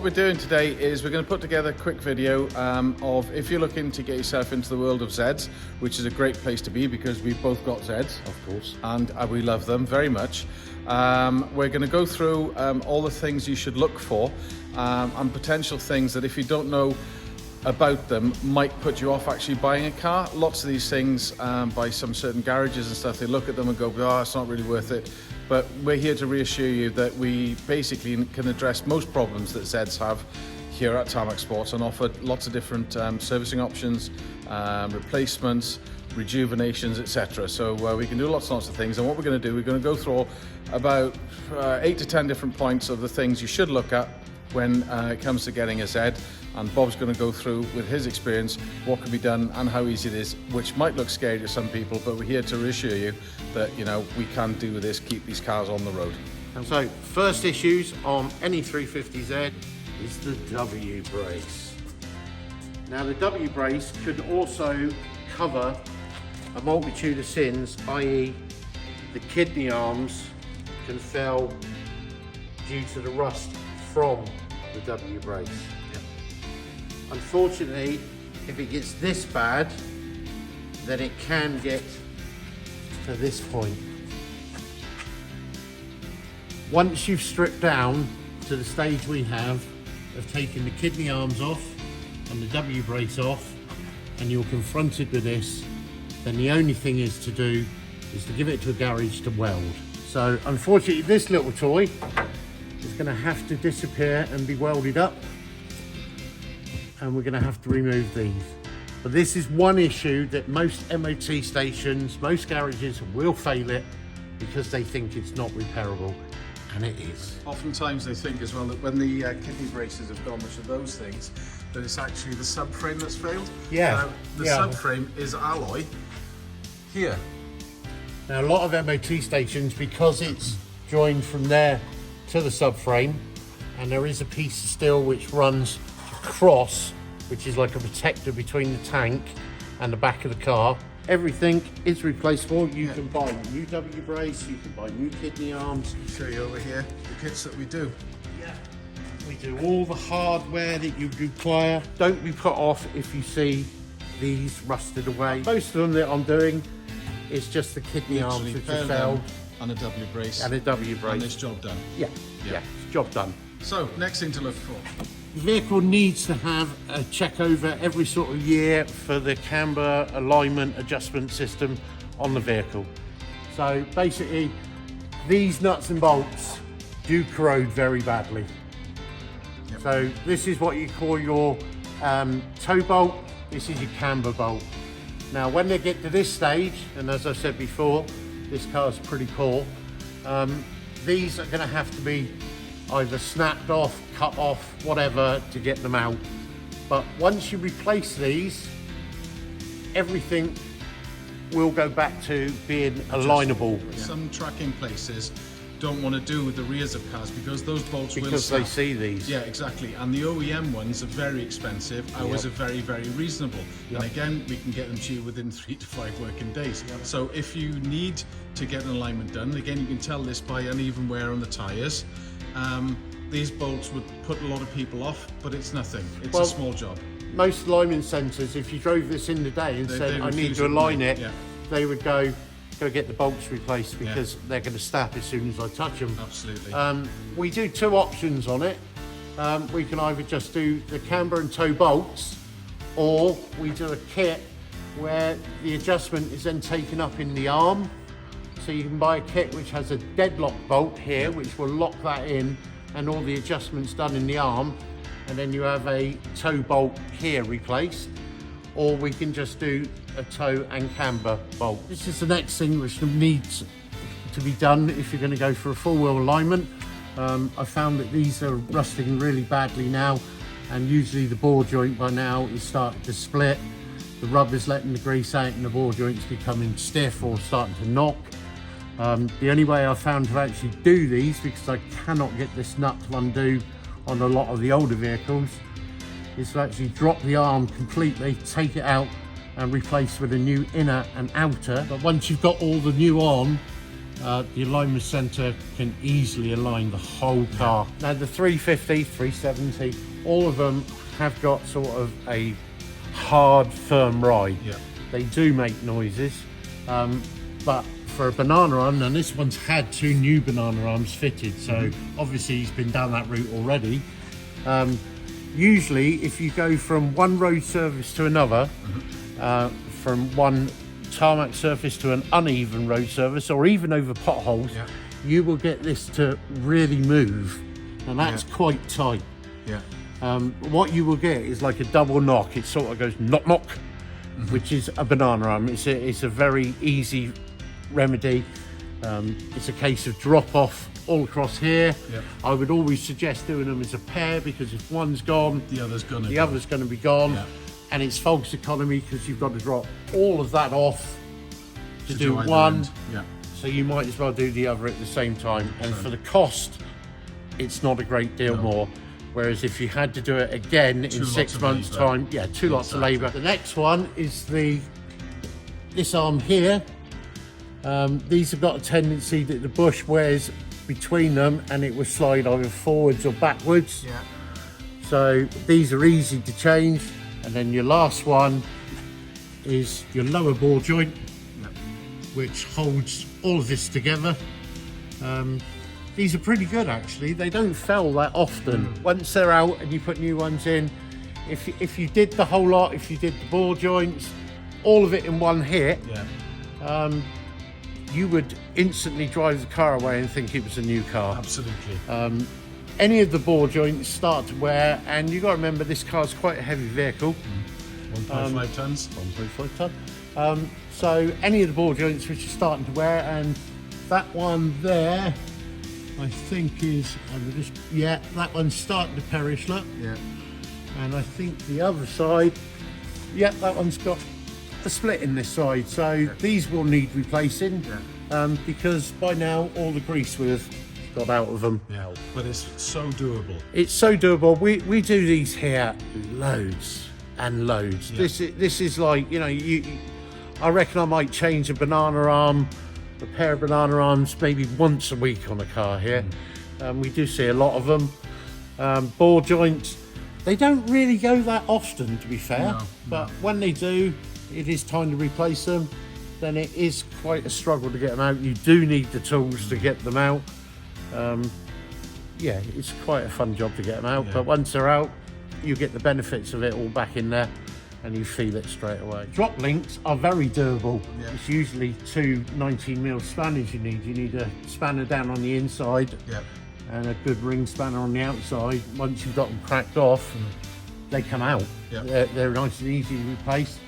we're doing today is we're going to put together a quick video of if you're looking to get yourself into the world of Zeds, which is a great place to be because we've both got Zeds, of course, and we love them very much. We're going to go through all the things you should look for and potential things that if you don't know about them might put you off actually buying a car. Lots of these things by some certain garages and stuff, they look at them and go, oh, it's not really worth it. But we're here to reassure you that we basically can address most problems that Zeds have here at Tarmac Sportz and offer lots of different servicing options, replacements, rejuvenations, etc. So we can do lots and lots of things. And what we're going to do, we're going to go through about 8 to 10 different points of the things you should look at when it comes to getting a Zed. And Bob's going to go through with his experience what can be done and how easy it is, which might look scary to some people, but we're here to reassure you that, you know, we can do this, keep these cars on the road. And so, first issues on any 350Z is the W brace. Now the W brace could also cover a multitude of sins, i.e. the kidney arms can fail due to the rust from the W brace. Unfortunately, if it gets this bad, then it can get to this point. Once you've stripped down to the stage we have of taking the kidney arms off and the W brace off, and you're confronted with this, then the only thing is to do is to give it to a garage to weld. So unfortunately, this little toy is going to have to disappear and be welded up, and we're going to have to remove these. But this is one issue that most MOT stations, most garages will fail it because they think it's not repairable, and it is. Oftentimes they think as well that when the kidney braces have gone, which are those things, that it's actually the subframe that's failed. Yeah. The subframe is alloy here. Now a lot of MOT stations, because it's joined from there to the subframe, and there is a piece of steel which runs across, which is like a protector between the tank and the back of the car. Everything is replaceable. You can buy a new W brace, you can buy new kidney arms. I'll show you over here the kits that we do. Yeah, we do all the hardware that you require. Don't be put off if you see these rusted away. Most of them that I'm doing is just the kidney arms which are failed. And a W brace. And a W brace. And it's job done. Yeah, it's job done. So, next thing to look for. The vehicle needs to have a check over every sort of year for the camber alignment adjustment system on the vehicle. So basically, these nuts and bolts do corrode very badly. Yep. So this is what you call your toe bolt, this is your camber bolt. Now when they get to this stage, and as I said before, this car's pretty poor, these are going to have to be either snapped off, cut off, whatever, to get them out. But once you replace these, everything will go back to being alignable. Some tracking places don't want to do the rears of cars because those bolts will because snap. They see these. Yeah, exactly. And the OEM ones are very expensive. Ours are very, very reasonable. And again, we can get them to you within 3 to 5 working days. So if you need to get an alignment done, again, you can tell this by uneven wear on the tyres. These bolts would put a lot of people off, but it's nothing. It's a small job. Most alignment centres, if you drove this in the day and said, I need to align it, they would go get the bolts replaced because they're going to snap as soon as I touch them. Absolutely. We do 2 options on it. We can either just do the camber and toe bolts, or we do a kit where the adjustment is then taken up in the arm. So you can buy a kit which has a deadlock bolt here, which will lock that in, and all the adjustments done in the arm, and then you have a toe bolt here replaced. Or we can just do a toe and camber bolt. This is the next thing which needs to be done if you're going to go for a full wheel alignment. I found that these are rusting really badly now, and usually the ball joint by now is starting to split. The rubber's letting the grease out and the ball joint's becoming stiff or starting to knock. The only way I found to actually do these, because I cannot get this nut to undo on a lot of the older vehicles, is to actually drop the arm completely, take it out and replace with a new inner and outer. But once you've got all the new on, The alignment centre can easily align the whole car. Now the 350, 370, all of them have got sort of a hard, firm ride. Yeah. They do make noises, but for a banana arm, and this one's had 2 new banana arms fitted, so obviously he's been down that route already. Usually if you go from one road surface to another, from one tarmac surface to an uneven road surface, or even over potholes, you will get this to really move, and that's quite tight. What you will get is like a double knock. It sort of goes knock knock, which is a banana arm. It's a very easy remedy. It's a case of drop off all across here. I would always suggest doing them as a pair, because if one's gone, the other's going to be gone. And it's false economy, because you've got to drop all of that off to do one. So you might as well do the other at the same time. And for the cost, it's not a great deal more. Whereas if you had to do it again in 6 months' time, 2 lots of labour. The next one is this arm here. These have got a tendency that the bush wears between them, and it will slide either forwards or backwards. So these are easy to change. And then your last one is your lower ball joint, which holds all of this together. These are pretty good actually. They don't fail that often. Once they're out and you put new ones in, if you did the whole lot, if you did the ball joints, all of it in one hit, you would instantly drive the car away and think it was a new car. Absolutely. Any of the ball joints start to wear, and you've got to remember this car's quite a heavy vehicle. 1.5 tons. 1.5 ton. So any of the ball joints which are starting to wear, and that one there, I think is, that one's starting to perish, look. And I think the other side, that one's got a split in this side. So these will need replacing, because by now all the grease will have got out of them. But it's so doable. It's so doable. We do these here loads and loads. This is like, I reckon I might change a banana arm, a pair of banana arms maybe once a week on a car here. We do see a lot of them. Ball joints, they don't really go that often, to be fair, but when they do, it is time to replace them. Then it is quite a struggle to get them out. You do need the tools to get them out. It's quite a fun job to get them out, but once they're out, you get the benefits of it all back in there, and you feel it straight away. Drop links are very durable. It's usually 2 19mm spanners you need. You need a spanner down on the inside and a good ring spanner on the outside. Once you've got them cracked off, they come out. They're nice and easy to replace.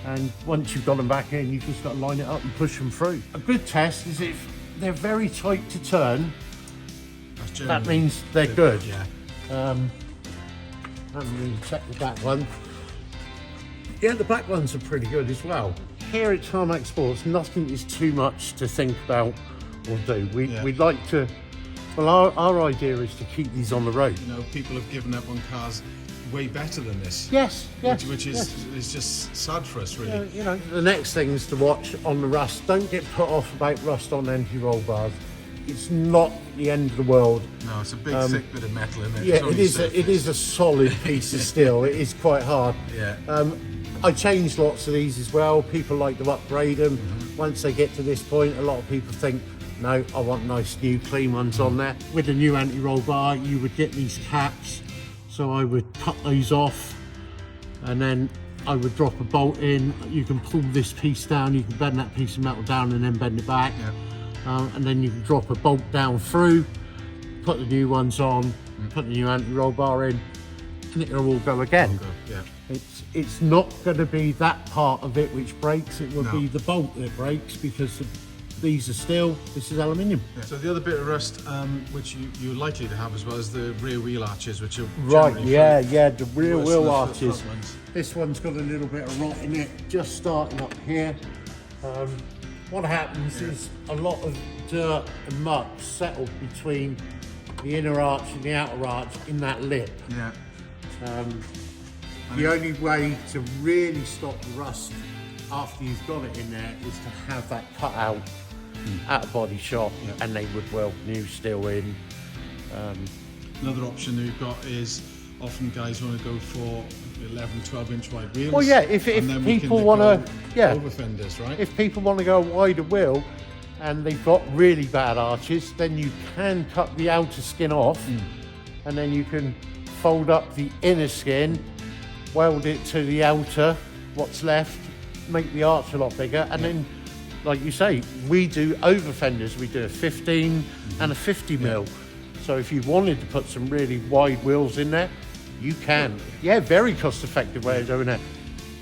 And once you've got them back in, you've just got to line it up and push them through. A good test is if they're very tight to turn, that means they're good. I'm going to check the back one. The back ones are pretty good as well. Here at Tarmac Sportz, nothing is too much to think about or do. We'd like to, our idea is to keep these on the road. People have given up on cars way better than this. Which is just sad for us, really. The next thing is to watch on the rust. Don't get put off about rust on anti-roll bars. It's not the end of the world. No, it's a big thick bit of metal, isn't it? It is a solid piece of steel. It is quite hard. I changed lots of these as well. People like to upgrade them. Once they get to this point, a lot of people think, no, I want nice new clean ones on there. With the new anti-roll bar, you would get these caps. So I would cut those off, and then I would drop a bolt in. You can pull this piece down, you can bend that piece of metal down and then bend it back. And then you can drop a bolt down through, put the new ones on, put the new anti-roll bar in, and it'll all go again. It's not going to be that part of it which breaks, it will be the bolt that breaks, because these are steel, this is aluminium. So the other bit of rust, which you're likely to have as well, is the rear wheel arches, which are the rear wheel arches. This one's got a little bit of rot in it, just starting up here. What happens is a lot of dirt and muck settle between the inner arch and the outer arch in that lip. The only way to really stop the rust after you've got it in there is to have that cut out. at a body shop, and they would weld new steel in. Another option that we've got is often guys want to go for 11, 12-inch wide wheels. Well, yeah, if people want to, over fenders, right? If people want to go a wider wheel and they've got really bad arches, then you can cut the outer skin off, and then you can fold up the inner skin, weld it to the outer, what's left, make the arch a lot bigger, and then, like you say, we do over fenders. We do a 15 and a 50 mil. So if you wanted to put some really wide wheels in there, you can. Yeah, very cost-effective way of doing it.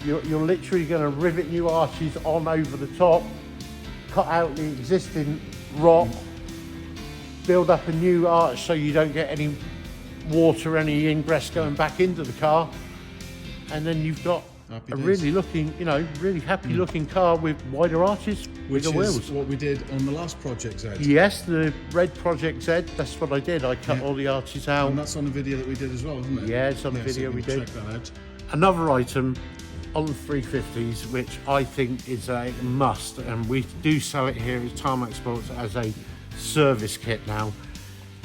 You're literally going to rivet new arches on over the top, cut out the existing rock, build up a new arch so you don't get any water, any ingress going back into the car, and then you've got a really looking, really happy looking car with wider arches, which bigger is wheels. what we did on the last Project Z. Yes, the red Project Z, that's what I did. I cut all the arches out. And that's on the video that we did as well, isn't it? Yeah, it's on the video so we did. Check that out. Another item on the 350s, which I think is a must, and we do sell it here at Tarmac Sportz as a service kit now,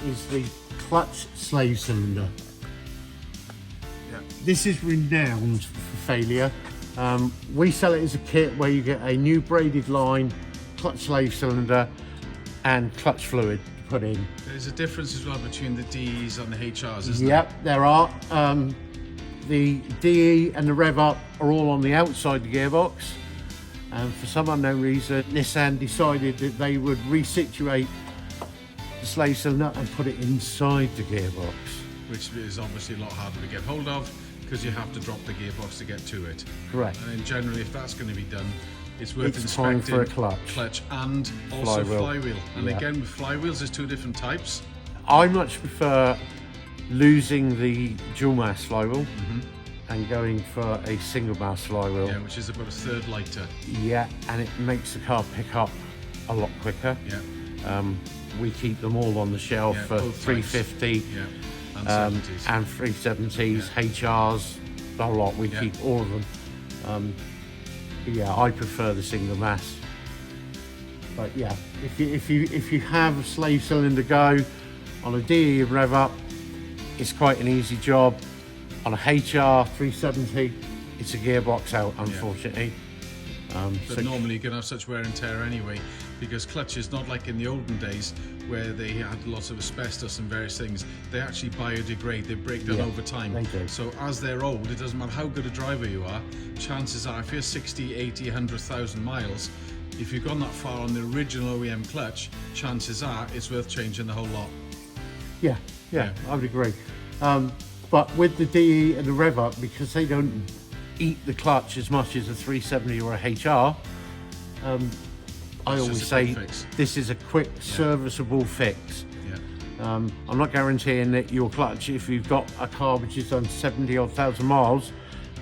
is the clutch slave cylinder. This is renowned for failure. We sell it as a kit where you get a new braided line, clutch slave cylinder, and clutch fluid put in. There's a difference as well between the DEs and the HRs, isn't there? Yep, there are. The DE and the Rev Up are all on the outside the gearbox. And for some unknown reason, Nissan decided that they would resituate the slave cylinder and put it inside the gearbox. Which is obviously a lot harder to get hold of, because you have to drop the gearbox to get to it. Correct. And then generally, if that's going to be done, it's worth inspecting time for a clutch and also flywheel. And again, with flywheels, there's two different types. I much prefer losing the dual mass flywheel and going for a single mass flywheel. Yeah, which is about a third lighter. Yeah, and it makes the car pick up a lot quicker. Yeah. We keep them all on the shelf for 350. Yeah. And 370s, HRs, the whole lot. We keep all of them. I prefer the single mass. But yeah, if you have a slave cylinder go on a DE and Rev Up, it's quite an easy job. On a HR 370, it's a gearbox out, unfortunately. But normally you're going to have such wear and tear anyway, because clutch is not like in the olden days where they had lots of asbestos and various things. They actually biodegrade, they break down over time. They do. So as they're old, it doesn't matter how good a driver you are, chances are if you're 60, 80, 100,000 miles, if you've gone that far on the original OEM clutch, chances are it's worth changing the whole lot. Yeah, I would agree. But with the DE and the Rev Up, because they don't eat the clutch as much as a 370 or a HR, I always say this is a quick serviceable fix. I'm not guaranteeing that your clutch, if you've got a car which has done 70 odd thousand miles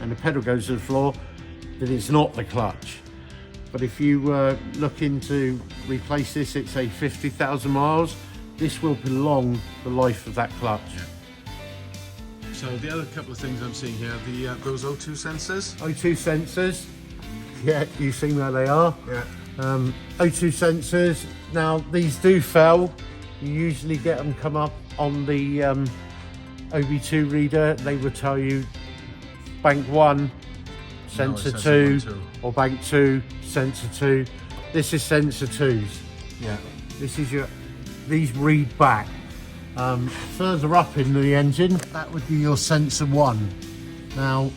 and the pedal goes to the floor, that it's not the clutch. But if you looking to replace this, it's a 50,000 miles, this will prolong the life of that clutch. So the other couple of things I'm seeing here, those O2 sensors. O2 sensors, you've seen where they are. O2 sensors, now these do fail. You usually get them come up on the OB2 reader. They will tell you bank 1, sensor 2, or bank 2, sensor 2. This is sensor 2s. This is these read back. Further up in the engine, that would be your sensor 1. Now,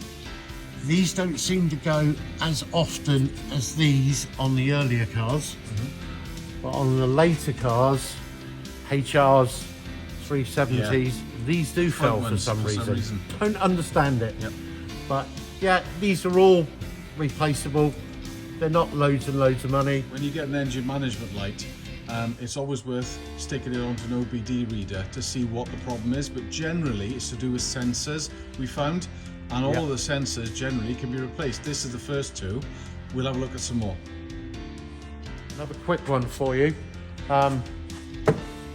these don't seem to go as often as these on the earlier cars, but on the later cars, HRs, 370s, these do fail for some reason. Don't understand it. But yeah, these are all replaceable. They're not loads and loads of money. When you get an engine management light, it's always worth sticking it onto an OBD reader to see what the problem is, but generally it's to do with sensors, we found, and all of the sensors generally can be replaced. This is the first two. We'll have a look at some more. Another quick one for you.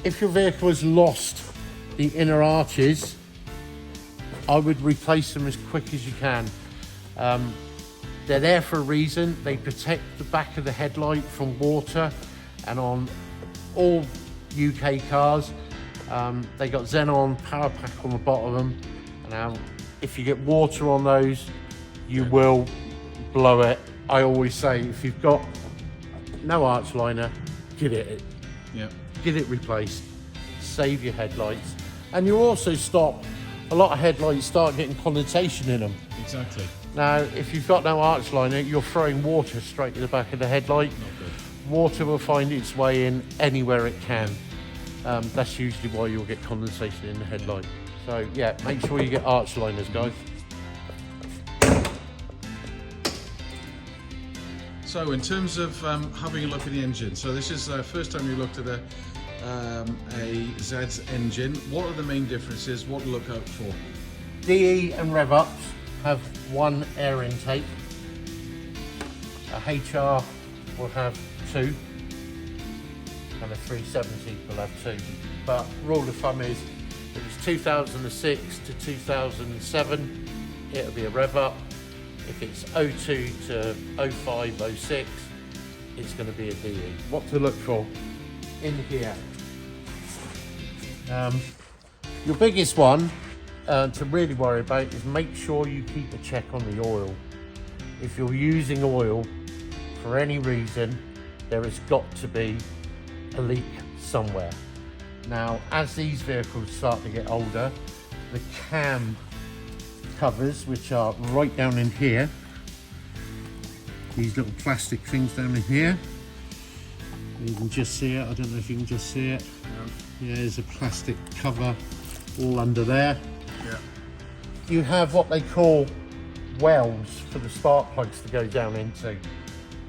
If your vehicle has lost the inner arches, I would replace them as quick as you can. They're there for a reason. They protect the back of the headlight from water And on all UK cars, they got xenon power pack on the bottom of them. Now, if you get water on those, you will blow it. I always say, if you've got no arch liner, get it replaced. Save your headlights, and you also stop a lot of headlights start getting condensation in them. Exactly. Now, if you've got no arch liner, you're throwing water straight to the back of the headlight. Not good. Water will find its way in anywhere it can. That's usually why you'll get condensation in the headlight. So yeah, make sure you get arch liners, guys. So in terms of having a look at the engine, so this is the first time you looked at a Zed's engine. What are the main differences? What to look out for? DE and rev ups have one air intake. A HR will have two, and a 370 will have two. But rule of thumb is, if it's 2006 to 2007, it'll be a rev up. If it's 02 to 05, 06, it's going to be a DE. What to look for in here? Your biggest one to really worry about is make sure you keep a check on the oil. If you're using oil for any reason, there has got to be a leak somewhere. Now, as these vehicles start to get older, the cam covers, which are right down in here, these little plastic things down in here, you can just see it. I don't know if you can just see it. Yeah, there's a plastic cover all under there. Yeah. You have what they call wells for the spark plugs to go down into.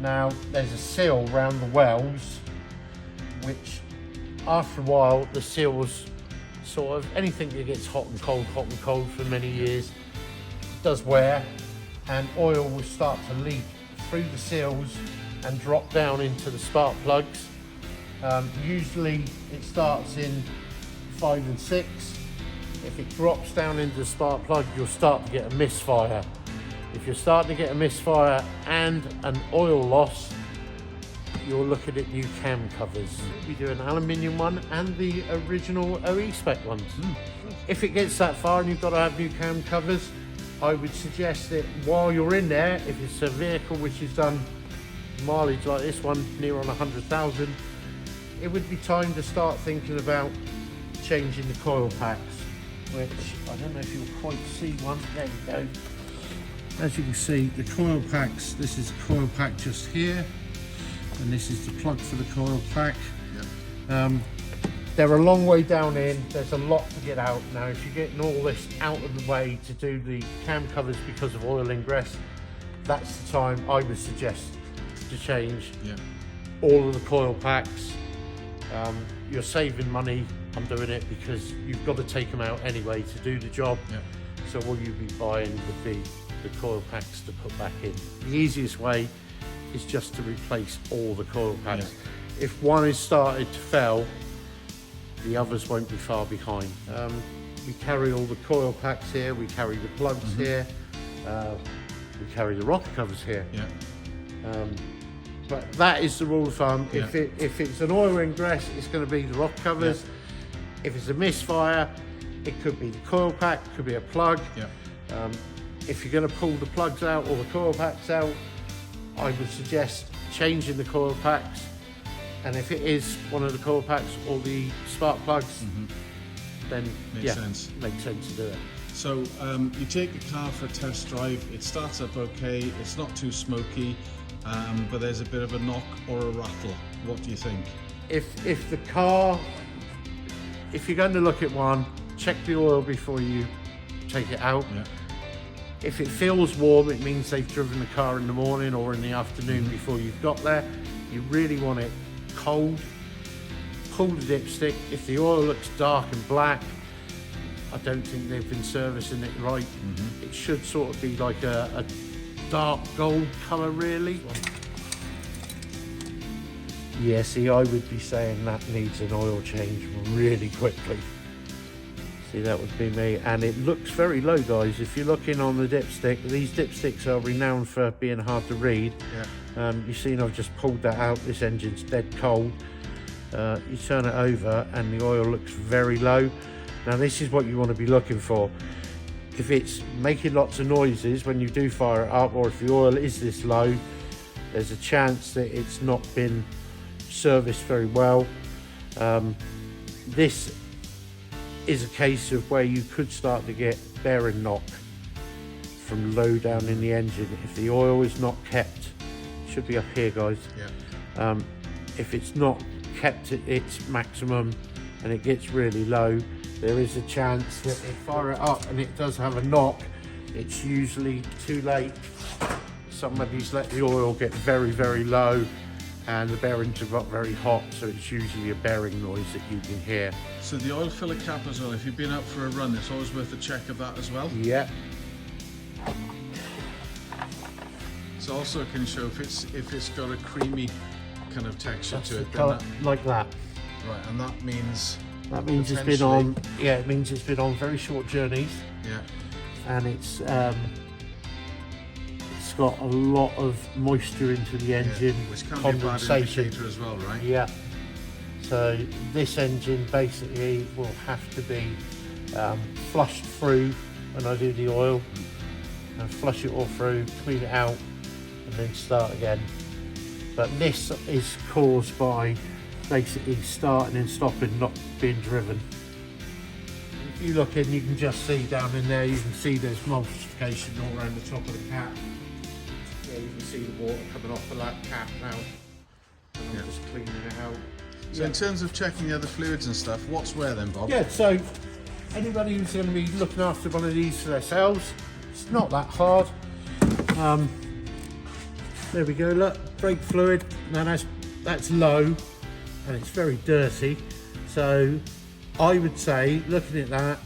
Now, there's a seal around the wells, which after a while, the seals sort of, anything that gets hot and cold for many years does wear, and oil will start to leak through the seals and drop down into the spark plugs. Usually it starts in 5 and 6. If it drops down into the spark plug, you'll start to get a misfire. If you're starting to get a misfire and an oil loss, you're looking at new cam covers. We do an aluminium one and the original OE spec ones. If it gets that far and you've got to have new cam covers, I would suggest that while you're in there, if it's a vehicle which has done mileage like this one, near on 100,000, it would be time to start thinking about changing the coil packs, which I don't know if you'll quite see one. There you go. As you can see, the coil packs, this is the coil pack just here, and this is the plug for the coil pack. Yep. They're a long way down in, there's a lot to get out. Now, if you're getting all this out of the way to do the cam covers because of oil ingress, that's the time I would suggest to change all of the coil packs. You're saving money. I'm doing it because you've got to take them out anyway to do the job. So all you'd be buying would be the coil packs to put back in. The easiest way is just to replace all the coil packs. If one is started to fail, the others won't be far behind. We carry all the coil packs here, we carry the plugs here, we carry the rocker covers here. But that is the rule of thumb. If it's an oil ingress, it's going to be the rocker covers. If it's a misfire, it could be the coil pack, it could be a plug. If you're going to pull the plugs out or the coil packs out, I would suggest changing the coil packs. And if it is one of the coil packs or the spark plugs, then makes sense to do it. So you take the car for a test drive, it starts up okay, it's not too smoky, but there's a bit of a knock or a rattle. What do you think? If you're going to look at one, check the oil before you take it out. If it feels warm, it means they've driven the car in the morning or in the afternoon before you've got there. You really want it cold. Pull the dipstick. If the oil looks dark and black, I don't think they've been servicing it right. It should sort of be like a dark gold colour, really. Yeah, see, I would be saying that needs an oil change really quickly. See, that would be me. And it looks very low, guys. If you're looking on the dipstick, these dipsticks are renowned for being hard to read. You've seen I've just pulled that out. This engine's dead cold. You turn it over and the oil looks very low. Now this is what you want to be looking for. If it's making lots of noises when you do fire it up, or if the oil is this low, there's a chance that it's not been serviced very well. This is a case of where you could start to get bearing knock from low down in the engine. If the oil is not kept, it should be up here, guys. Yeah. If it's not kept at its maximum and it gets really low, there is a chance that if you fire it up and it does have a knock, it's usually too late. Somebody's let the oil get very, very low and the bearings have got very hot, so it's usually a bearing noise that you can hear. So the oil filler cap as well, if you've been out for a run, it's always worth a check of that as well? Yeah. It also can show if it's got a creamy kind of texture to it. Colour, like that. Right, and that means it's been on. Yeah, it means it's been on very short journeys. Yeah. And it's got a lot of moisture into the engine, which can condensation be a bad indicator as well, right? Yeah. So this engine basically will have to be flushed through when I do the oil, and flush it all through, clean it out, and then start again. But this is caused by basically starting and stopping, not being driven. If you look in, you can just see down in there, you can see there's modification all around the top of the cap. Yeah, you can see the water coming off the cap now. And I'm just cleaning it out. So in terms of checking the other fluids and stuff, what's where then, Bob? Yeah, so anybody who's going to be looking after one of these for themselves, it's not that hard. There we go, look, brake fluid. Now that's low and it's very dirty. So I would say, looking at that,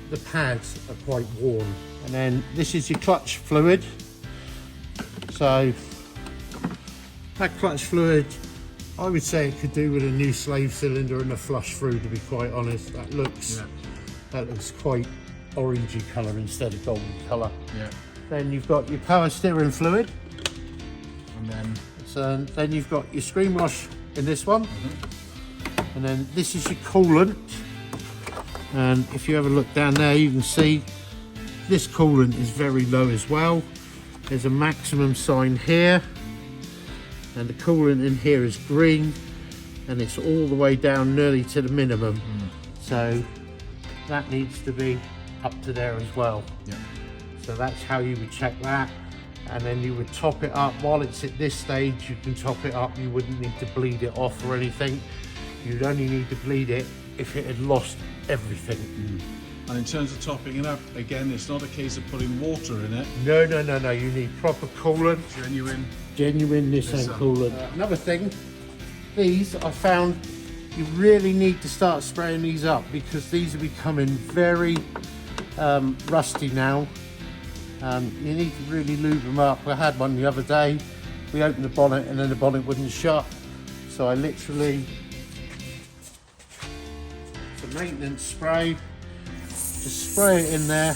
the pads are quite worn. And then this is your clutch fluid. So that clutch fluid, I would say it could do with a new slave cylinder and a flush through, to be quite honest. That looks quite orangey colour instead of golden colour. Yeah. Then you've got your power steering fluid. And then you've got your screen wash in this one. And then this is your coolant. And if you have a look down there, you can see this coolant is very low as well. There's a maximum sign here, and the coolant in here is green, and it's all the way down nearly to the minimum. So that needs to be up to there as well. Yeah. So that's how you would check that. And then you would top it up. While it's at this stage, you can top it up. You wouldn't need to bleed it off or anything. You'd only need to bleed it if it had lost everything. And in terms of topping it up, again, it's not a case of putting water in it. No. You need proper coolant. Genuine Nissan coolant. Another thing, these I found you really need to start spraying these up, because these are becoming very rusty now. You need to really lube them up. I had one the other day. We opened the bonnet and then the bonnet wouldn't shut. So I literally, it's a maintenance spray. Just spray it in there.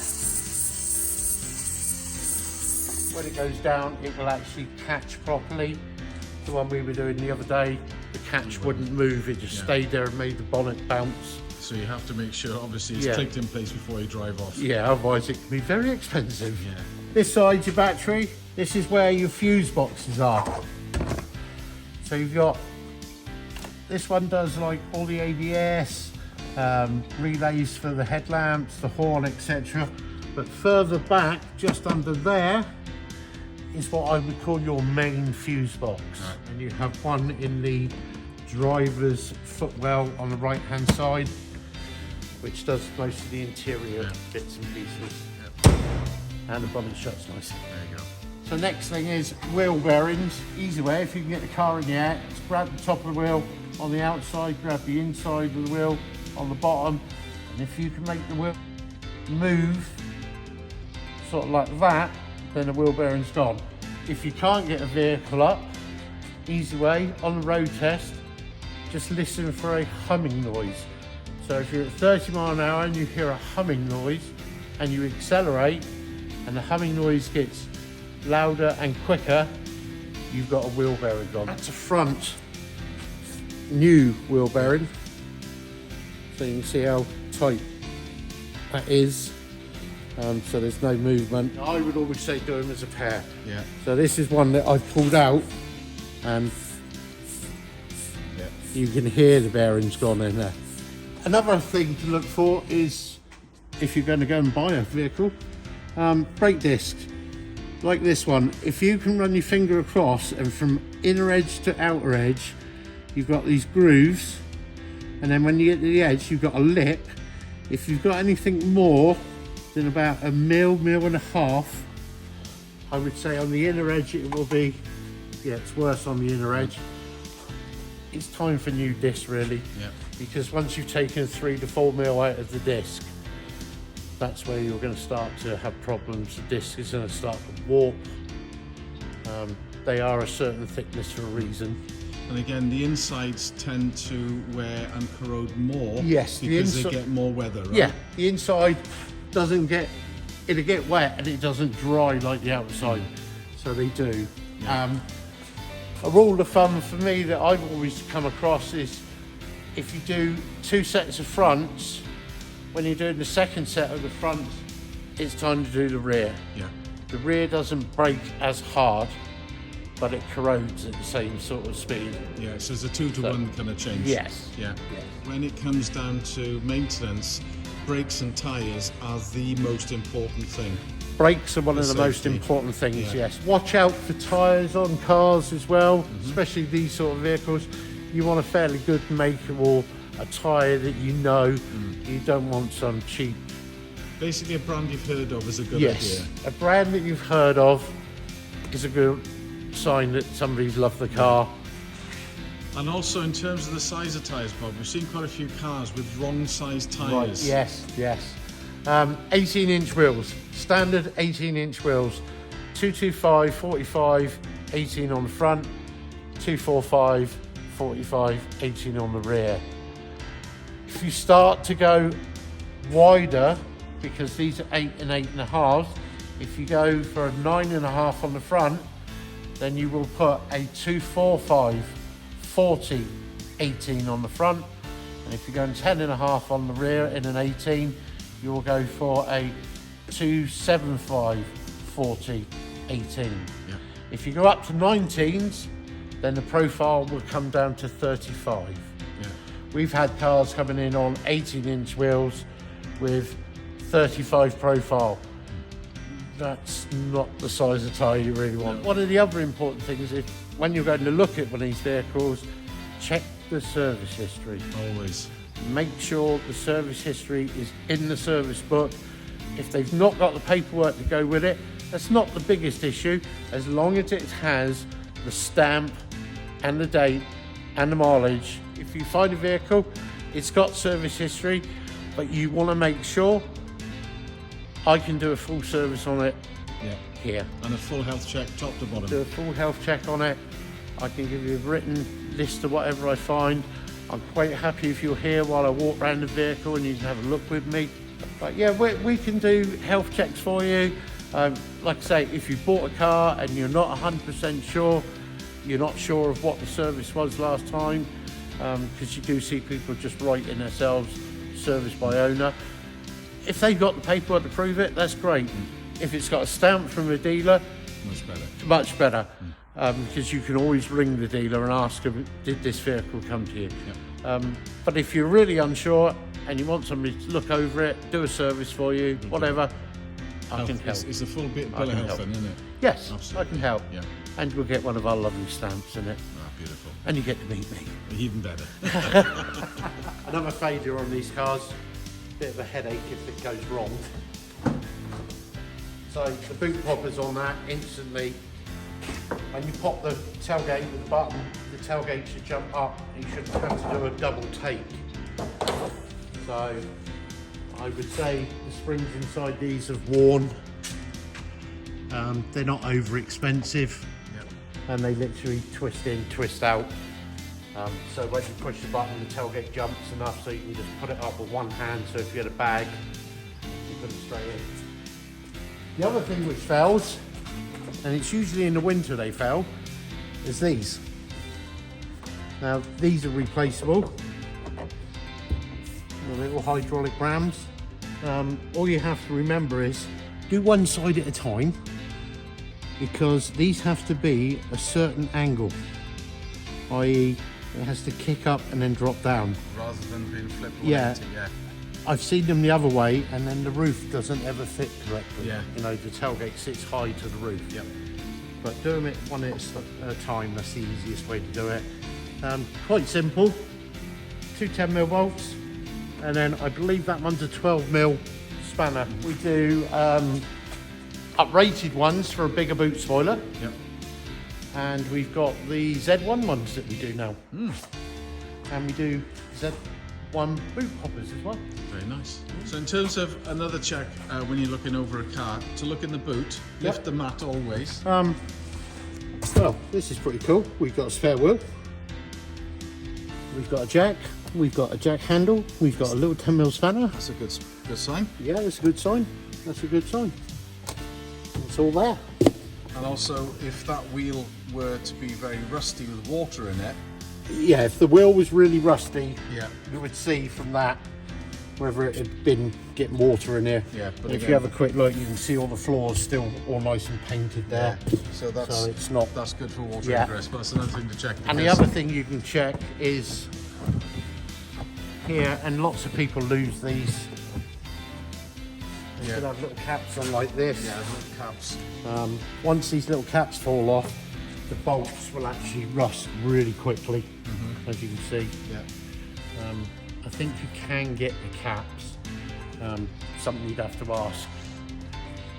When it goes down, it will actually catch properly. The one we were doing the other day, the catch wouldn't move. It just stayed there and made the bonnet bounce. So you have to make sure, obviously, it's clicked in place before you drive off. Yeah, otherwise it can be very expensive. Yeah. This side's your battery. This is where your fuse boxes are. So you've got, this one does like all the ABS, relays for the headlamps, the horn, etc. But further back, just under there, is what I would call your main fuse box. Right. And you have one in the driver's footwell on the right hand side, which does most of the interior bits and pieces. And the bonnet shuts nicely. There you go. So next thing is wheel bearings. Easy way, if you can get the car in the air, just grab the top of the wheel on the outside, grab the inside of the wheel on the bottom, and if you can make the wheel move sort of like that, then the wheel bearing's gone. If you can't get a vehicle up, easy way, on the road test, just listen for a humming noise. So if you're at 30 miles an hour and you hear a humming noise and you accelerate and the humming noise gets louder and quicker, you've got a wheel bearing on. That's a front new wheel bearing. So you can see how tight that is. So there's no movement. I would always say do them as a pair. Yeah. So this is one that I've pulled out, and you can hear the bearings gone in there. Another thing to look for is, if you're going to go and buy a vehicle, brake disc. Like this one, if you can run your finger across and from inner edge to outer edge, you've got these grooves, and then when you get to the edge, you've got a lip. If you've got anything more than about a mil and a half, I would say on the inner edge it will be, yeah, it's worse on the inner edge. It's time for new discs really, because once you've taken 3 to 4 mil out of the disc, that's where you're going to start to have problems. The disc is going to start to warp. They are a certain thickness for a reason. And again, the insides tend to wear and corrode more. Yes, because they get more weather, right? Yeah, the inside doesn't get, it'll get wet and it doesn't dry like the outside. So they do. Yeah. A rule of thumb for me that I've always come across is, if you do 2 sets of fronts, when you're doing the second set of the fronts, it's time to do the rear. Yeah. The rear doesn't break as hard, but it corrodes at the same sort of speed. Yeah, so it's a 2 to 1 kind of change. Yes. Yeah. Yes. When it comes down to maintenance, brakes and tyres are the most important thing. Brakes are one of the most safety. important things, Yeah. yes. Watch out for tyres on cars as well, especially these sort of vehicles. You want a fairly good make or a tyre that you know. You don't want some cheap. Basically, a brand you've heard of is a good Yes, idea. a brand that you've heard of is a good sign that somebody's loved the car. And also, in terms of the size of tyres, Bob, we've seen quite a few cars with wrong size tyres. Yes, yes. 18-inch wheels, standard 18-inch wheels. 225, 45, 18 on the front. 245, 45, 18 on the rear. If you start to go wider, because these are 8 and 8.5, if you go for a 9.5 on the front, then you will put a 245, 40, 18 on the front. And if you're going 10.5 on the rear in an 18, you will go for a 275, 40, 18. Yeah. If you go up to 19s, then the profile will come down to 35. Yeah. We've had cars coming in on 18-inch wheels with 35 profile. That's not the size of tyre you really want. One of the other important things is, when you're going to look at one of these vehicles, check the service history. Always. Make sure the service history is in the service book. If they've not got the paperwork to go with it, that's not the biggest issue, as long as it has the stamp and the date and the mileage. If you find a vehicle, it's got service history, but you want to make sure I can do a full service on it here. And a full health check top to bottom. Do a full health check on it. I can give you a written list of whatever I find. I'm quite happy if you're here while I walk around the vehicle and you can have a look with me. But yeah, we can do health checks for you. Like I say, if you bought a car and you're not 100% sure, you're not sure of what the service was last time, because you do see people just writing themselves service by owner. If they've got the paperwork to prove it, that's great. If it's got a stamp from a dealer, Much better. much better. Because you can always ring the dealer and ask them, did this vehicle come to you? But if you're really unsure and you want somebody to look over it, do a service for you, whatever, I can help. It's a full bill of health then, isn't it? Yes, Absolutely. I can help. Yeah. And you'll get one of our lovely stamps in it. Ah, beautiful. And you get to meet me. Even better. Another failure on these cars, bit of a headache if it goes wrong. So the boot popper's on that instantly. When you pop the tailgate with the button, the tailgate should jump up. You shouldn't have to do a double take. So I would say the springs inside these have worn. They're not over expensive, and they literally twist in, twist out. So when you push the button, the tailgate jumps enough so you can just put it up with one hand. So if you had a bag, you put it straight in. The other thing which fails, and it's usually in the winter they fail, is these. Now these are replaceable, the little hydraulic rams. All you have to remember is do one side at a time, because these have to be a certain angle, i.e. it has to kick up and then drop down. Rather than being flipped 180, Yeah. I've seen them the other way, and then the roof doesn't ever fit correctly. Yeah. You know, the tailgate sits high to the roof. Yep. But doing it one at a time, that's the easiest way to do it. Quite simple. 2 10mm bolts, and then I believe that one's a 12mm spanner. We do uprated ones for a bigger boot spoiler. Yep. And we've got the Z1 ones that we do now. And we do Z1 boot hoppers as well. Very nice. So in terms of another check when you're looking over a car, to look in the boot, lift the mat always. Well, this is pretty cool. We've got a spare wheel. We've got a jack. We've got a jack handle. We've got a little 10mm spanner. That's a good sign. Yeah, that's a good sign. That's a good sign. It's all there. And also, if that wheel were to be very rusty with water in it, Yeah, if the wheel was really rusty, yeah, you would see from that whether it had been getting water in here. Yeah, but if again, you have a quick look, you can see all the floors still all nice and painted there. so that's So it's not. that's good for water Yeah. ingress. But that's another thing to check. And the because- other thing you can check is here, and lots of people lose these. They should have little caps on like this. yeah, little caps. Once these little caps fall off, the bolts will actually rust really quickly, as you can see. Yeah. I think you can get the caps. Something you'd have to ask,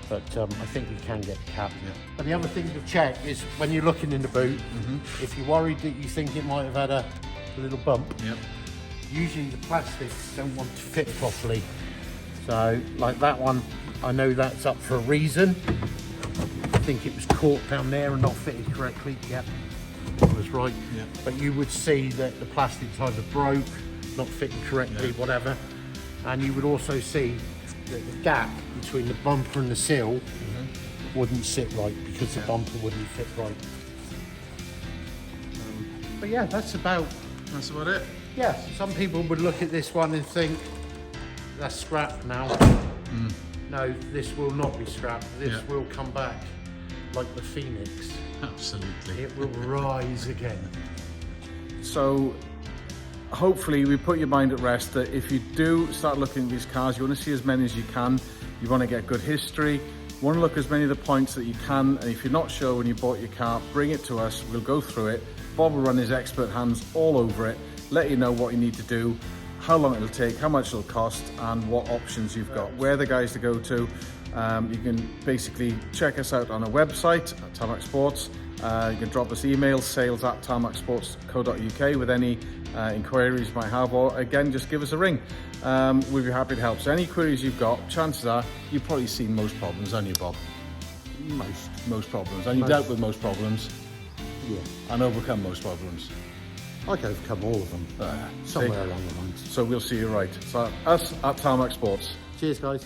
but I think you can get the cap. Yeah. But the other thing to check is when you're looking in the boot, if you're worried that you think it might have had a little bump, Yep. usually the plastics don't want to fit properly. So like that one, I know that's up for a reason. I think it was caught down there and not fitted correctly. Yep, that was right. Yeah. But you would see that the plastics either broke, not fitting correctly, Yeah. whatever. And you would also see that the gap between the bumper and the sill wouldn't sit right, because the bumper wouldn't fit right. But yeah, that's about it. Yeah, some people would look at this one and think, that's scrap now. No, this will not be scrap. This Yeah. will come back like the phoenix. Absolutely. It will rise again. So hopefully we put your mind at rest that if you do start looking at these cars, you want to see as many as you can. You want to get good history. You want to look at as many of the points that you can. And if you're not sure when you bought your car, bring it to us. We'll go through it. Bob will run his expert hands all over it, let you know what you need to do, how long it'll take, how much it'll cost, and what options you've got. We're the guys to go to. You can basically check us out on our website at Tarmac Sportz. You can drop us emails, sales@tarmacsports.co.uk with any inquiries you might have, or again, just give us a ring. We'd be happy to help. So any queries you've got, chances are you've probably seen most problems, haven't you, Bob? Most problems. And you dealt with most problems. Yeah, And overcome most problems. I can overcome all of them somewhere along the lines. So we'll see you right. So us at Tarmac Sportz. Cheers, guys.